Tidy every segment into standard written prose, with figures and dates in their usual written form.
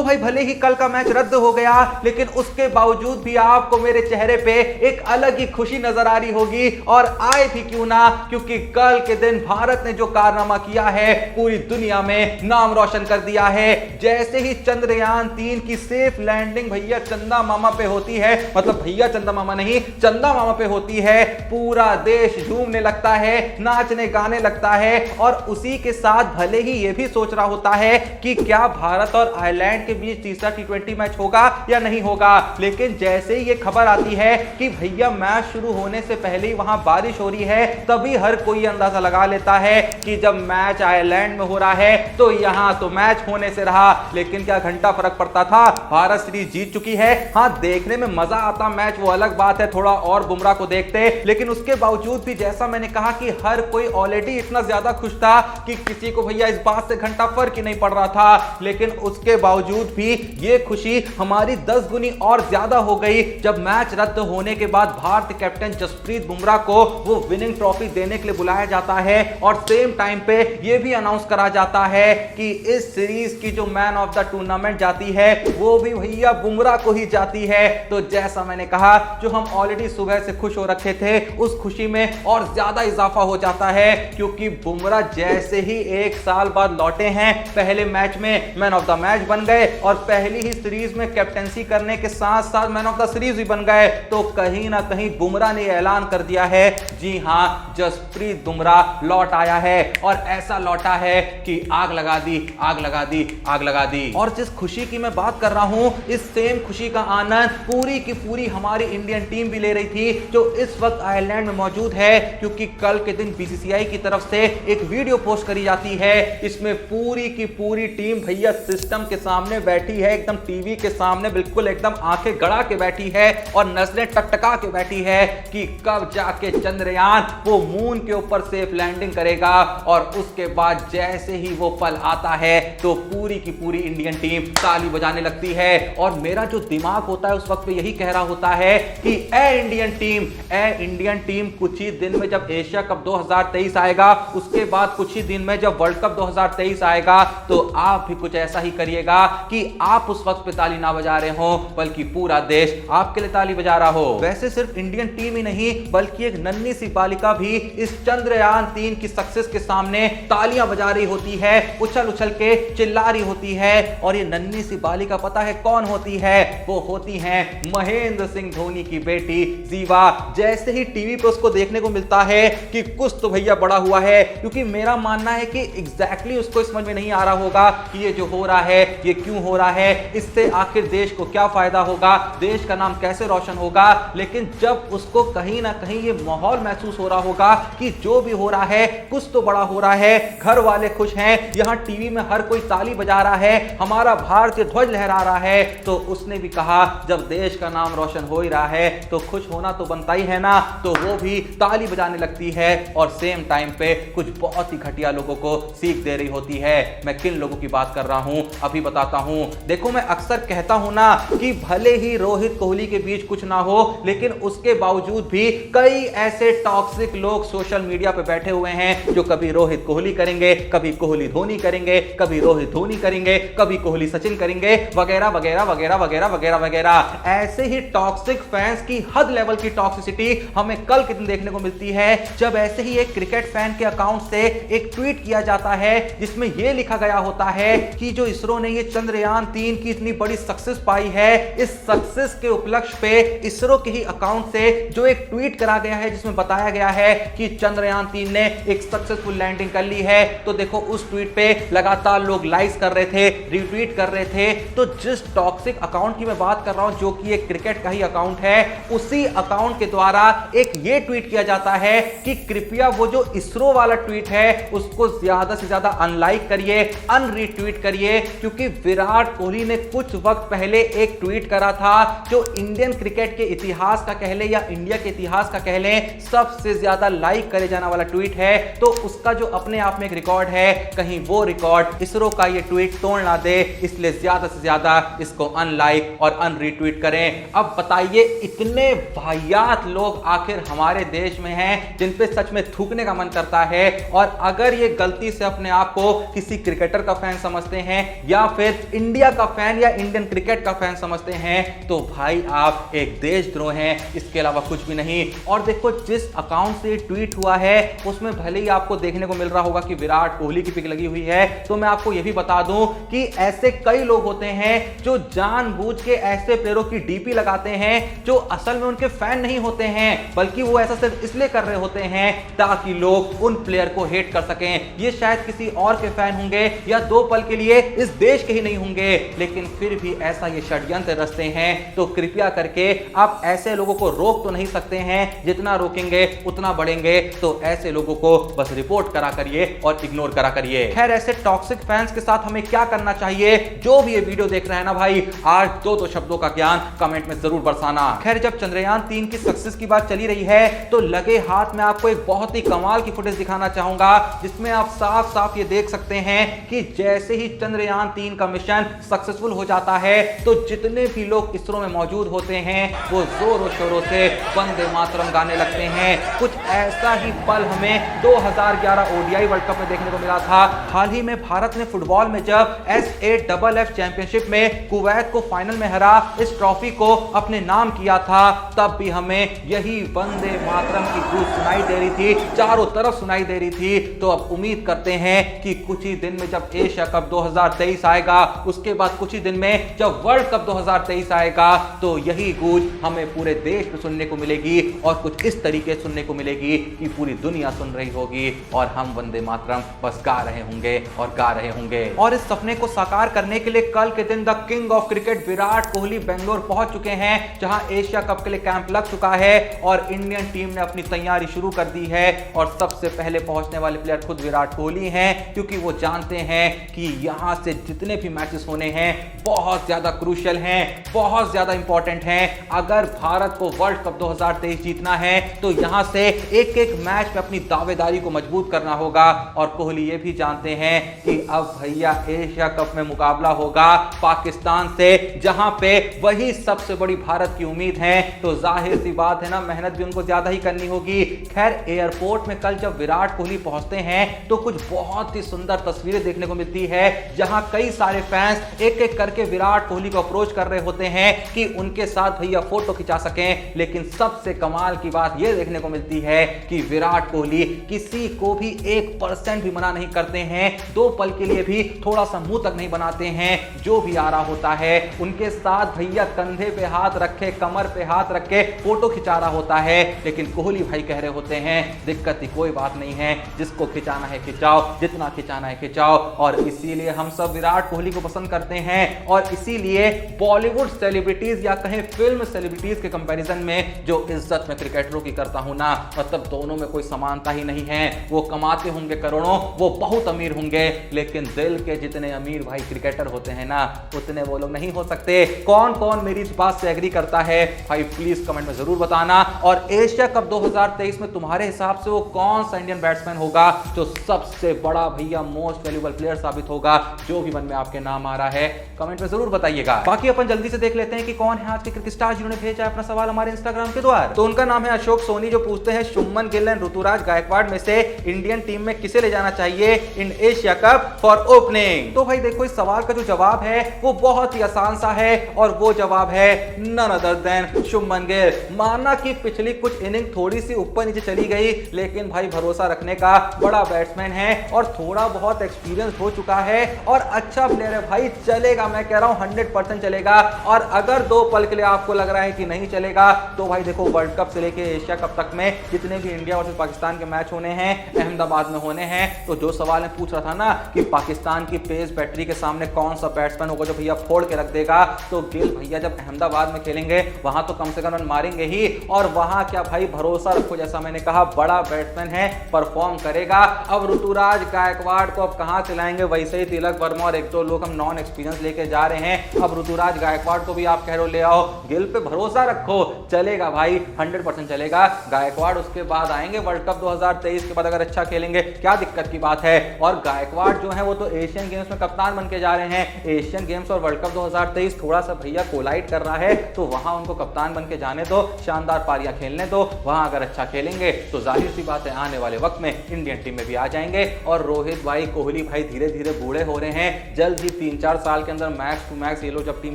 तो भाई भले ही कल का मैच रद्द हो गया, लेकिन उसके बावजूद भी आपको मेरे चेहरे पे एक अलग ही खुशी नजर आ रही होगी, और आए भी क्यों ना, क्योंकि कल के दिन भारत ने जो कारनामा किया है पूरी दुनिया में नाम रोशन कर दिया है। जैसे ही चंद्रयान 3 की सेफ लैंडिंग भैया चंदा मामा पे होती है, मतलब भैया चंदा मामा नहीं, चंदा मामा पे होती है, पूरा देश झूमने लगता है, नाचने गाने लगता है, और उसी के साथ भले ही यह भी सोच रहा होता है कि क्या भारत और आयरलैंड के बीच तीसरा T20 मैच होगा या नहीं होगा। लेकिन जैसे ही यह खबर आती है कि भैया मैच शुरू होने से पहले ही वहां बारिश हो रही है, तभी हर कोई अंदाजा लगा लेता है कि जब मैच आयरलैंड में हो रहा है तो यहां तो मैच होने से रहा। लेकिन क्या घंटा फर्क पड़ता था, भारत सीरीज जीत चुकी है। हां, देखने में मजा आता मैच वो अलग बात है, थोड़ा और बुमराह को देखते, लेकिन उसके बावजूद भी जैसा मैंने कहा कि हर कोई ऑलरेडी इतना ज्यादा खुश था कि किसी को भैया इस बात से घंटा फर्क ही नहीं पड़ रहा था। लेकिन उसके बावजूद भी ये खुशी हमारी 10 गुनी और ज्यादा हो गई जब मैच रद्द होने के बाद भारतीय कैप्टन जसप्रीत बुमराह को वो विनिंग ट्रॉफी देने के लिए बुलाया जाता है, और सेम टाइम पे ये भी अनाउंस करा जाता है कि इस सीरीज की जो मैन ऑफ द टूर्नामेंट जाती है वो भी भैया बुमराह को ही जाती है। तो जैसा मैंने कहा, जो हम ऑलरेडी सुबह से खुश हो रखे थे, उस खुशी में और ज्यादा इजाफा हो जाता है, क्योंकि बुमराह जैसे ही 1 साल बाद लौटे हैं, पहले मैच में मैन ऑफ द मैच बन गए, और पहली ही सीरीज में कैप्टेंसी करने के साथ साथ मैन ऑफ द सीरीज भी बन गए। तो कहीं ना कहीं बुमराह ने ऐलान कर दिया है, जी हां, जसप्रीत बुमराह लौट आया है, और ऐसा लौटा है कि आग लगा दी, आग लगा दी, आग लगा दी। और जिस खुशी की मैं बात कर रहा हूं, इस सेम खुशी का आनंद पूरी की पूरी हमारी इंडियन टीम भी ले रही थी, जो इस वक्त आयरलैंड में मौजूद है, क्योंकि कल के दिन बीसीसीआई की तरफ से एक वीडियो पोस्ट करी जाती है। इसमें पूरी की पूरी टीम भैया सिस्टम के सामने बैठी है, एकदम टीवी के सामने बिल्कुल एकदम आंखें गड़ा के बैठी है और नजरें टकटका के बैठी है कि कब जाके चंद्रयान वो मून के ऊपर सेफ लैंडिंग करेगा। और उसके बाद जैसे ही वो पल आता है तो पूरी की पूरी इंडियन टीम ताली बजाने लगती है, और मेरा जो दिमाग होता है उस वक्त पे यही कह रहा होता है कि ए इंडियन टीम, कुछ ही दिन में जब एशिया कप 2023 आएगा, उसके बाद कुछ ही दिन में जब वर्ल्ड कप 2023 आएगा, तो आप भी कुछ ऐसा ही करिएगा कि आप उस वक्त पे ताली ना बजा रहे हो, बल्कि पूरा देश आपके लिए ताली बजा रहा हो। वैसे सिर्फ इंडियन टीम ही नहीं, बल्कि एक नन्ही सी बालिका भी इस चंद्रयान 3 की सक्सेस के सामने तालियां बजा रही होती है, उछल उछल के चिल्ला रही होती है। और ये नन्ही सी बालिका पता है कौन होती है? वो होती है महेंद्र सिंह धोनी की बेटी जीवा। जैसे ही टीवी पे उसको देखने को मिलता है कि कुछ तो भैया बड़ा हुआ है, क्योंकि मेरा मानना है कि एग्जैक्टली उसको समझ में नहीं आ रहा होगा कि ये जो हो रहा है ये क्यों हो रहा है, इससे आखिर देश को क्या फायदा होगा, देश का नाम कैसे रोशन होगा। लेकिन जब उसको कहीं ना कहीं ये माहौल महसूस हो रहा होगा कि जो भी हो रहा है कुछ तो बड़ा हो रहा है, घर वाले खुश हैं, यहां टीवी में हर कोई ताली बजा रहा है, हमारा भारतीय ध्वज लहरा रहा है, तो उसने भी कहा जब देश का नाम रोशन हो ही रहा है तो खुश होना तो बनता ही है ना। तो वो भी ताली बजाने लगती है, और सेम टाइम पे कुछ बहुत ही घटिया लोगों को सीख दे रही होती है। मैं किन लोगों की बात कर रहा हूं अभी बताता हूं। देखो, मैं अक्सर कहता हूं ना कि भले ही रोहित कोहली के बीच कुछ ना हो, लेकिन उसके बावजूद भी कई ऐसे टॉक्सिक लोग सोशल मीडिया पे बैठे हुए हैं जो कभी रोहित कोहली करेंगे, कभी कोहली धोनी करेंगे, कभी रोहित धोनी करेंगे, कभी कोहली सचिन करेंगे, वगैरह वगैरह वगैरह वगैरह वगैरह वगैरह। ऐसे ही टॉक्सिक फैंस की हद लेवल की टॉक्सिसिटी हमें कल के दिन देखने को मिलती है, जब ऐसे ही एक क्रिकेट फैन के अकाउंट से एक ट्वीट किया जाता है जिसमें यह लिखा गया होता है कि जो इसरो ने ये चंद्रयान 3 की इतनी बड़ी सक्सेस पाई है, इस सक्सेस के उपलक्ष्य पे इसरो के ही अकाउंट से जो एक ट्वीट करा गया है जिसमें बताया गया है कि चंद्रयान 3 ने एक सक्सेसफुल लैंडिंग कर ली है। तो देखो, उस ट्वीट पे लगातार लोग लाइक्स कर रहे थे, रीट्वीट कर रहे थे। तो जिस टॉक्सिक अकाउंट की मैं बात कर रहा हूं, जो कि एक क्रिकेट का ही अकाउंट है, उसी अकाउंट के द्वारा एक ये ट्वीट किया जाता है कि कृपया वो जो इसरो वाला ट्वीट है उसको ज्यादा से ज्यादा अनलाइक करिए, अनरीट्वीट करिए, क्योंकि विराट कोहली ने कुछ वक्त पहले एक ट्वीट करा था जो इंडियन क्रिकेट के इतिहास का कह ले या इंडिया के इतिहास का कह ले सबसे ज्यादा लाइक करे जाने वाला ट्वीट है। तो उसका जो अपने आप में एक रिकॉर्ड है, कहीं वो रिकॉर्ड इसरो का ये ट्वीट तोड़ ना दे, इसलिए ज्यादा से ज्यादा इसको अनलाइक और अनरीट्वीट करें। अब बताइए, इतने वाहियात लोग आखिर हमारे देश में हैं जिन पे सच में थूकने का मन करता है, और अगर ये गलती से अपने आप को किसी क्रिकेटर का फैन समझते हैं या फिर इंडिया का फैन या इंडियन क्रिकेट का फैन समझते हैं तो भाई आप एक देशद्रोह हैं, इसके अलावा कुछ भी नहीं। और देखो जिस अकाउंट से ट्वीट हुआ है उसमें भले ही आपको देखने को मिल रहा होगा कि विराट कोहली की पिक लगी हुई है, तो मैं आपको यह भी बता दूं कि ऐसे कई लोग होते हैं जो जानबूझ के ऐसे प्लेयरों की डीपी लगाते हैं जो असल में उनके फैन नहीं होते हैं, बल्कि वो ऐसा सिर्फ इसलिए कर रहे होते हैं ताकि लोग उन प्लेयर को हेट कर सकें। ये शायद किसी और के फैन होंगे या दो पल के लिए इस देश के ही नहीं होंगे, लेकिन फिर भी ऐसा ये षड्यंत्र रचते हैं। तो कृपया करके आप ऐसे लोगों को रोक तो नहीं सकते हैं, जितना रोकेंगे उतना बढ़ेंगे। तो ऐसे लोगों को बस रिपोर्ट करा करिए और इग्नोर करा करिए। खैर ऐसे टॉक्सिक फैंस के साथ हमें क्या करना चाहिए? जो भी ये वीडियो देख रहे हैं ना भाई, आज दो शब्दों का ज्ञान कमेंट में जरूर बरसाना। खैर जब चंद्रयान 3 की सक्सेस की बात चली रही है तो लगे हाथ में आपको एक बहुत ही कमाल की फुटेज दिखाना चाहूंगा, जिसमें आप साफ साफ ये देख सकते हैं कि जैसे ही चंद्रयान 3 का मिशन सक्सेसफुल हो जाता है तो जितने भी लोग इसरो में मौजूद होते हैं वो जोरों शोरों से वंदे मातरम गाने लगते हैं। कुछ ऐसा ही पल हमें 2011 ओडीआई वर्ल्ड कप में देखने को मिला था। हाल ही में भारत ने फुटबॉल में जब SAFF चैंपियनशिप में कुवैत को फाइनल में हरा इस ट्रॉफी को अपने नाम किया था, तब भी हमें यही वंदे मातरम की गूंज सुनाई दे रही थी, चारों तरफ सुनाई दे रही थी। तो अब उम्मीद करते हैं कि कुछ ही दिन में जब एशिया कप 2023 आएगा, उसके बाद कुछ ही दिन में जब वर्ल्ड कप 2023 आएगा, तो यही गूंज हमें पूरे देश में सुनने को मिलेगी और कुछ इस तरीके सुनने को मिलेगी कि पूरी दुनिया सुन रही होगी और हम वंदे मातरम बस गा रहे होंगे और गा रहे होंगे। और इस सपने को साकार करने के लिए कल के दिन the king of cricket Virat Kohli Bangalore पहुंच चुके हैं, जहां एशिया कप के लिए कैंप लग चुका है और इंडियन टीम ने अपनी तैयारी शुरू कर दी है। और सबसे पहले पहुंचने वाले प्लेयर खुद विराट कोहली हैं, क्योंकि वो जानते हैं कि यहां से जितने भी मैचेस होने हैं बहुत ज्यादा क्रूशियल हैं, बहुत ज्यादा इंपॉर्टेंट हैं। अगर भारत को वर्ल्ड कप 2023 जीतना है तो यहां से एक एक मैच में अपनी दावेदारी को मजबूत करना होगा। और कोहली ये भी जानते हैं कि अब भैया एशिया कप में मुकाबला होगा पाकिस्तान से, जहां पे वही सबसे बड़ी भारत की उम्मीद है। तो जाहिर सी बात है ना, मेहनत भी उनको ज्यादा ही करनी होगी। खैर एयरपोर्ट में कल जब विराट कोहली पहुंचते हैं तो कुछ बहुत ही सुंदर तस्वीरें देखने को मिलती है, जहां कई सारे फैंस एक एक करके विराट कोहली को अप्रोच कर रहे होते हैं कि उनके साथ भैया फोटो खिंचा सकें। लेकिन सबसे कमाल की बात यह देखने को मिलती है कि विराट कोहली किसी को भी 1% भी मना नहीं करते हैं, दो पल के लिए भी थोड़ा सा मुंह तक नहीं बनाते हैं। जो भी आ रहा होता है उनके साथ भैया कंधे पे हाथ रखे, कमर पे हाथ रखे फोटो खिंचा रहा होता है। लेकिन कोहली भाई कह रहे होते हैं दिक्कत की कोई बात नहीं है, जिसको खिंचाना है खिंचाओ, जितना खिंचाना है खिंचाओ। और इसीलिए हम सब विराट कोहली को पसंद करते हैं और इसीलिए बॉलीवुड सेलिब्रिटीज या कहें फिल्म सेलिब्रिटीज के कंपैरिजन में जो इज्जत में क्रिकेटरों की करता हूं ना, मतलब दोनों में कोई समानता ही नहीं है। वो कमाते होंगे करोड़ों, वो बहुत अमीर होंगे, लेकिन दिल के जितने अमीर भाई क्रिकेटर होते हैं ना, उतने वो लोग नहीं हो सकते। कौन कौन मेरी इस बात से एग्री करता है भाई प्लीज कमेंट में जरूर बताना। और एशिया कप 2023 में तुम्हारे हिसाब से वो कौन सा इंडियन बैट्समैन होगा जो सबसे बड़ा भैया मोस्ट वैल्यूएबल प्लेयर साबित होगा? जो भी मन में आपके नाम आ रहा है कमेंट में जरूर बताइएगा। बाकी अपन जल्दी से देख लेते हैं कि कौन है आज के क्रिकेट स्टार जिन्होंने भेजा है अपना सवाल हमारे इंस्टाग्राम के द्वारा। तो उनका नाम है अशोक सोनी, जो पूछते हैं शुभमन गिल एंड ऋतुराज गायकवाड़ में से इंडियन टीम में किसे ले जाना चाहिए in Asia cup for opening? तो भाई देखो इस सवाल का जो जवाब है वो बहुत ही आसान सा है और वो जवाब है none other than Shubman Gill. माना कि पिछली कुछ इनिंग थोड़ी सी ऊपर नीचे चली गई, लेकिन भाई भरोसा रखने का बड़ा बैट्समैन है और थोड़ा बहुत एक्सपीरियंस हो चुका है और अच्छा प्लेयर है भाई। चलेगा, मैं कह रहा हूं 100% चलेगा। और अगर दो पल के लिए आपको लग रहा है कि नहीं चलेगा तो भाई देखो वर्ल्ड कप से लेके एशिया कप तक में जितने भी इंडिया वर्सेस पाकिस्तान के मैच होने हैं अहमदाबाद में होने हैं। तो जो सवाल मैं पूछ रहा था ना कि पाकिस्तान की पेस बैटरी के सामने कौन सा बैट्समैन होगा जो भैया फोड़ के रख देगा, तो गिल भैया जब अहमदाबाद में खेलेंगे वहां तो कम से कम रन मारेंगे ही। और वहां क्या भाई भरोसा रखो, जैसा मैंने कहा बड़ा बैट्समैन है, परफॉर्म करेगा। अब ऋतुराज गायकवाड़ को अब कहां से लाएंगे? वैसे ही तिलक वर्मा और एक दो लोग हम नॉन एक्सपीरियंस लेके जा रहे हैं। अब ऋतुराज गायकवाड़ को भी आप कह रहे हो ले आओ, गिल पे भरोसा रखो, चलेगा भाई 100% चलेगा। गायकवाड़ उसके बाद आएंगे वर्ल्ड कप 2023 के बाद, अगर अच्छा खेलेंगे क्या दिक्कत की बात है। और गायकवाड़ जो है वो तो एशियन गेम्स में कप्तान बन के जा रहे हैं। एशियन गेम्स और वर्ल्ड कप 2023 थोड़ा सा भैया कोलाइड कर रहा है, तो वहां उनको कप्तान बन के जाने दो, शानदार पारियां खेलने दो। वहां अगर अच्छा खेलेंगे तो जाहिर सी बात है आने वाले वक्त में इंडियन टीम में भी आ जाएंगे। और रोहित भाई, कोहली भाई धीरे धीरे बूढ़े हो रहे हैं, जल्द ही 3-4 साल के अंदर मैक्स टू मैक्स ये लोग जब टीम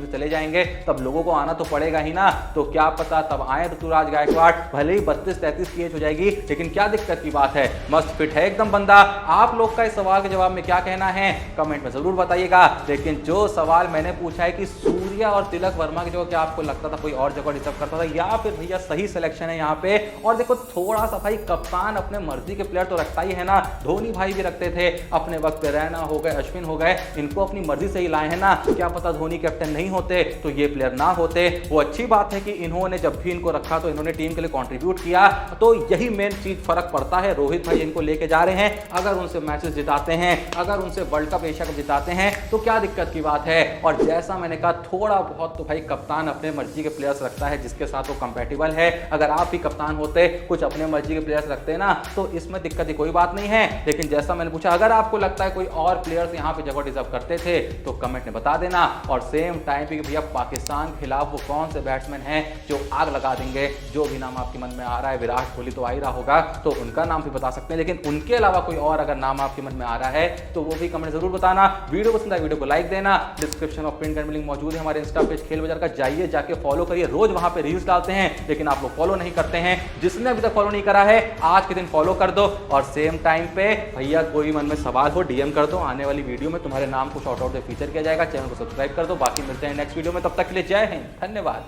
से चले जाएंगे तब लोगों को आना तो पड़ेगा ही ना, तो क्या पता तब आए ऋतुराज गायकवाड़, भले ही 32-33 की एज हो जाएगी, लेकिन क्या दिक्कत की बात है, मस्त फिट है एकदम बंदा। आप लोग का इस सवाल के जवाब में क्या कहना है कमेंट में जरूर बताइएगा। लेकिन जो सवाल मैंने पूछा है कि सूर्या और तिलक वर्मा की जगह क्या आपको लगता था कोई और जगह डिजर्व करता था, या फिर भैया सही सिलेक्शन है यहाँ पे। और देखो थोड़ा सा भाई कप्तान अपने मर्जी के प्लेयर तो रखता ही है ना, धोनी भाई भी रखते थे अपने वक्त पे, रैना हो गए, अश्विन हो गए, इनको अपनी मर्जी से ही लाए हैं ना, क्या पता धोनी कैप्टन नहीं होते तो ये प्लेयर ना होते। वो अच्छी बात है कि इन्होंने जब भी इनको रखा तो इन्होंने टीम के लिए कंट्रीब्यूट किया, तो यही मेन चीज फर्क पड़ता है। रोहित भाई इनको लेके जा रहे हैं, अगर उनसे मैचेस जिताते हैं, अगर उनसे वर्ल्ड कप एशिया कप जिताते हैं तो क्या दिक्कत की बात है। और जैसा मैंने कहा थोड़ा बहुत तो भाई कप्तान अपने मर्जी के प्लेयर्स रखता है जिसके साथ वो कंपैटिबल है। अगर आप भी कप्तान होते कुछ अपने मर्जी के प्लेयर्स रखते ना तो इसमें दिक्कत की कोई बात नहीं है। लेकिन जैसा मैंने पूछा अगर आपको लगता है कोई और प्लेयर्स यहाँ पे जगह डिजर्व करते थे तो कमेंट में बता देना। और सेम टाइम पे भैया पाकिस्तान के खिलाफ वो कौन से बैट्समैन हैं जो आग लगा देंगे, जो भी नाम आपके मन में आ रहा है, विराट कोहली तो आ ही रहा होगा तो उनका नाम भी बता सकते हैं, लेकिन उनके अलावा कोई और अगर नाम आपके मन में आ रहा है तो वो भी कमेंट जरूर बताना। वीडियो पसंद आए वीडियो को लाइक देना, डिस्क्रिप्शन ऑफ पिन लिंक मौजूद है हमारे इंस्टा पेज खेल बाजार का, जाइए जाके फॉलो करिए, रोज वहां पे रील्स डालते हैं लेकिन आप लोग फॉलो नहीं करते हैं। जिसने अभी तक फॉलो नहीं करा है आज के दिन फॉलो कर दो। और सेम टाइम पे भैया कोई मन में सवाल हो डीएम कर दो, आने वाली वीडियो में तुम्हारे नाम को शॉर्ट आउट से फीचर किया जाएगा। चैनल को सब्सक्राइब कर दो। बाकी मिलते हैं नेक्स्ट वीडियो में, तब तक के लिए जय हिंद, धन्यवाद।